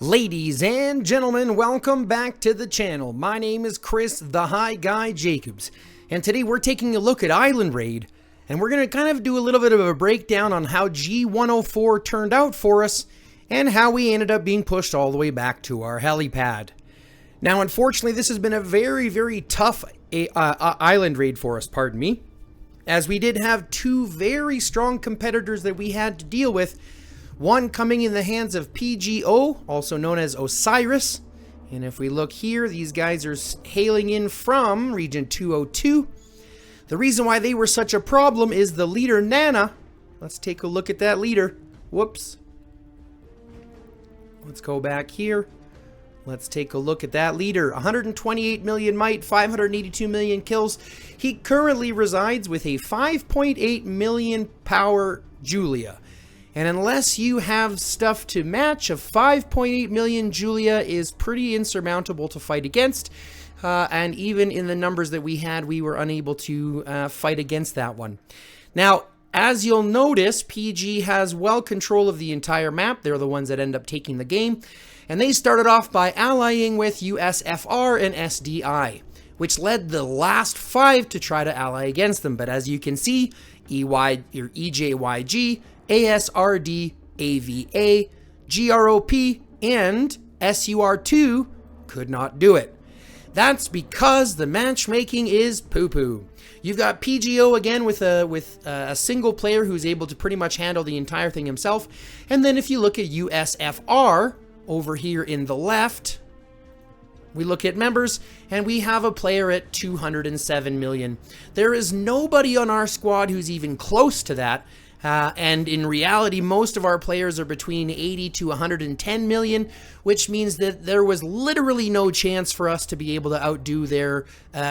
Ladies and gentlemen, welcome back to the channel. My name is Chris, the High Guy Jacobs, and today we're taking a look at Island Raid, and we're going to kind of do a little bit of a breakdown on how G104 turned out for us, and how we ended up being pushed all the way back to our helipad. Now, unfortunately, this has been a very tough Island Raid for us, pardon me, as we did have two very strong competitors that we had to deal with. One coming in the hands of PGO, also known as OSSIRIS. And if we look here, these guys are hailing in from Region 202. The reason why they were such a problem is the leader, Nana. Let's take a look at that leader. Whoops. Let's go back here. Let's take a look at that leader. 128 million might, 582 million kills. He currently resides with a 5.8 million power Julia. And unless you have stuff to match, a 5.8 million Julia is pretty insurmountable to fight against. And even in the numbers that we had, we were unable to fight against that one. Now, as you'll notice, PG has well control of the entire map. They're the ones that end up taking the game. And they started off by allying with USFR and SDI, which led the last 5 to try to ally against them. But as you can see, EJYG, ASRD, AVA, GROP, and SUR2 could not do it. That's because the matchmaking is poo-poo. You've got PGO again with a single player who's able to pretty much handle the entire thing himself. And then if you look at USFR over here in the left, we look at members, and we have a player at 207 million. There is nobody on our squad who's even close to that. And in reality, most of our players are between 80 to 110 million, which means that there was literally no chance for us to be able to outdo their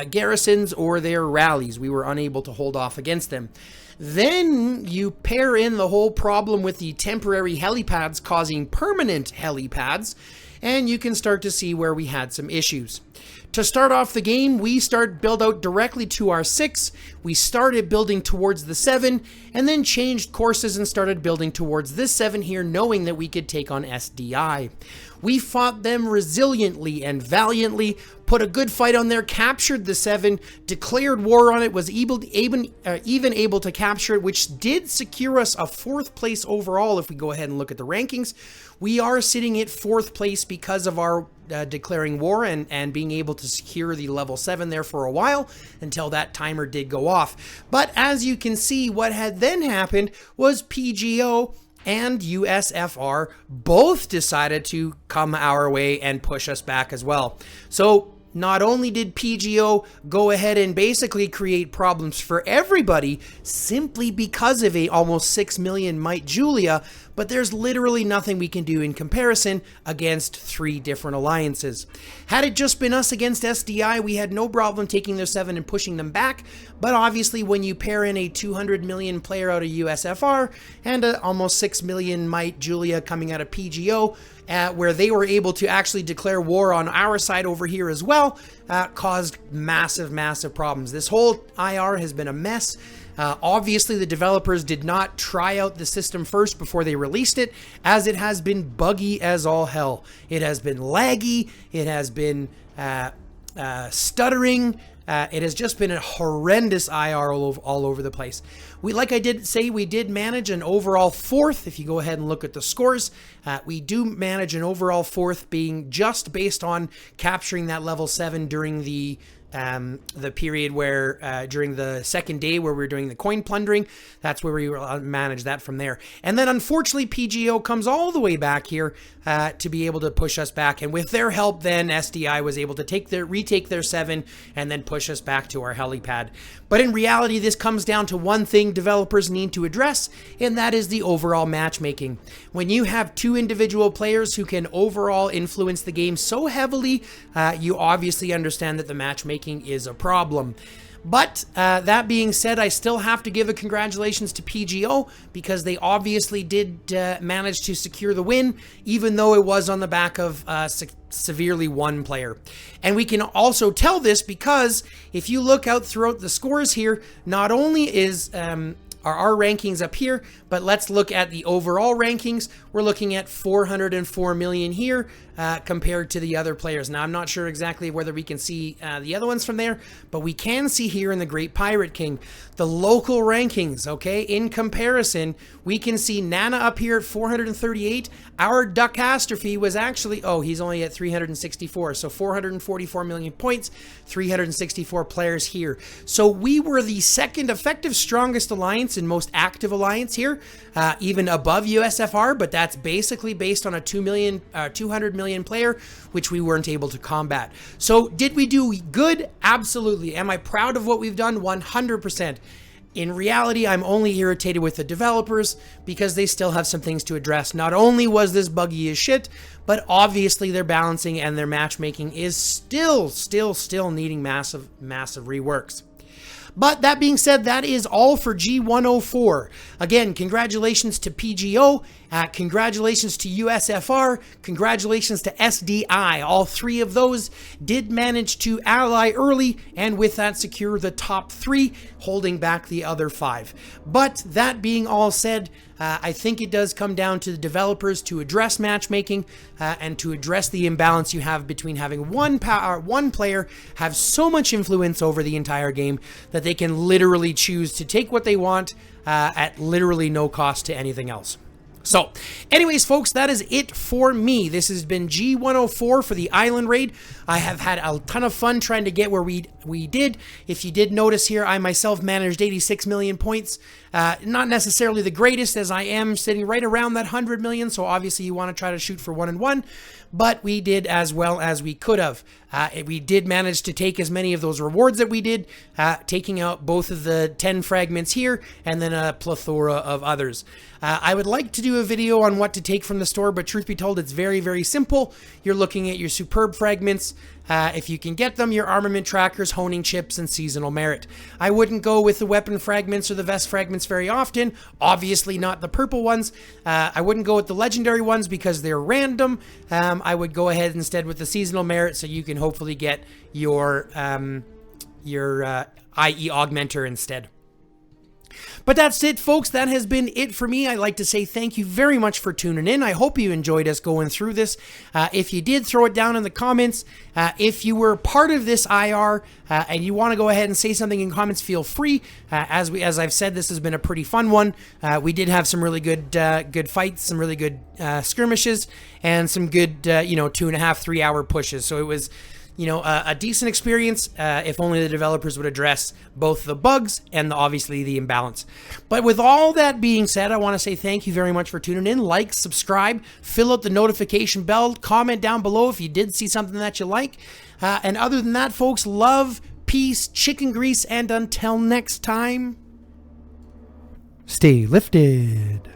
garrisons or their rallies. We were unable to hold off against them. Then you pair in the whole problem with the temporary helipads causing permanent helipads, and you can start to see where we had some issues. To start off the game, we build out directly to our 6. We started building towards the 7, and then changed courses and started building towards this 7 here, knowing that we could take on SDI. We fought them resiliently and valiantly, put a good fight on there, captured the 7, declared war on it, was even able to capture it, which did secure us a 4th place overall. If we go ahead and look at the rankings, we are sitting at 4th place because of our declaring war and being able to secure the level 7 there for a while until that timer did go off. But as you can see, what had then happened was PGO and USFR both decided to come our way and push us back as well. So not only did PGO go ahead and basically create problems for everybody simply because of a almost 6 million might Julia, but there's literally nothing we can do in comparison against 3 different alliances. Had it just been us against SDI, we had no problem taking their 7 and pushing them back, but obviously when you pair in a 200 million player out of USFR and a almost 6 million might Julia coming out of PGO, where they were able to actually declare war on our side over here as well, caused massive problems. This whole IR has been a mess. Obviously, the developers did not try out the system first before they released it, as it has been buggy as all hell. It has been laggy, it has been stuttering, it has just been a horrendous IR all over the place. Like I did say, we did manage an overall 4th. If you go ahead and look at the scores, we do manage an overall 4th, being just based on capturing that level 7 during the period where during the 2nd day where we were doing the coin plundering. That's where we managed that from there. And then unfortunately PGO comes all the way back here to be able to push us back, and with their help then SDI was able to retake their 7 and then push us back to our helipad. But in reality, this comes down to one thing developers need to address, and that is the overall matchmaking. When you have 2 individual players who can overall influence the game so heavily, you obviously understand that the matchmaking is a problem. But that being said, I still have to give a congratulations to PGO, because they obviously did manage to secure the win, even though it was on the back of severely one player. And we can also tell this because if you look out throughout the scores here, not only is are our rankings up here, but let's look at the overall rankings. We're looking at 404 million here compared to the other players. Now, I'm not sure exactly whether we can see the other ones from there, but we can see here in the Great Pirate King, the local rankings, okay? In comparison, we can see Nana up here at 438. Our Duckastrophe was actually, oh, he's only at 364, so 444 million points, 364 players here. So we were the second effective strongest alliance and most active alliance here, even above USFR, but that's basically based on a 200 million player, which we weren't able to combat. So did we do good? Absolutely. Am I proud of what we've done? 100%. In reality, I'm only irritated with the developers because they still have some things to address. Not only was this buggy as shit, but obviously their balancing and their matchmaking is still needing massive reworks. But that being said, that is all for G104. Again, congratulations to PGO, congratulations to USFR, congratulations to SDI. All three of those did manage to ally early and with that secure the top 3, holding back the other 5. But that being all said, I think it does come down to the developers to address matchmaking and to address the imbalance you have between having one player have so much influence over the entire game that they can literally choose to take what they want at literally no cost to anything else. So, anyways, folks, that is it for me. This has been G104 for the Island Raid. I have had a ton of fun trying to get where we did. If you did notice here, I myself managed 86 million points. Not necessarily the greatest, as I am sitting right around that 100 million, so obviously you want to try to shoot for 1 and 1, but we did as well as we could have. We did manage to take as many of those rewards that we did, taking out both of the 10 fragments here and then a plethora of others. I would like to do a video on what to take from the store, but truth be told, it's very, very simple. You're looking at your superb fragments. If you can get them, your armament trackers, honing chips, and seasonal merit. I wouldn't go with the weapon fragments or the vest fragments very often. Obviously not the purple ones. I wouldn't go with the legendary ones because they're random. I would go ahead instead with the seasonal merit so you can hopefully get your IE augmenter instead. But that's it, folks. That has been it for me. I'd like to say thank you very much for tuning in. I hope you enjoyed us going through this. If you did, throw it down in the comments. If you were part of this IR and you want to go ahead and say something in comments, feel free. As I've said, this has been a pretty fun one. We did have some really good fights, some really good skirmishes, and some good 2.5, 3 hour pushes. So it was a decent experience if only the developers would address both the bugs and obviously the imbalance. But with all that being said, I want to say thank you very much for tuning in. Like, subscribe, fill out the notification bell, comment down below if you did see something that you like. And other than that, folks, love, peace, chicken grease, and until next time, stay lifted.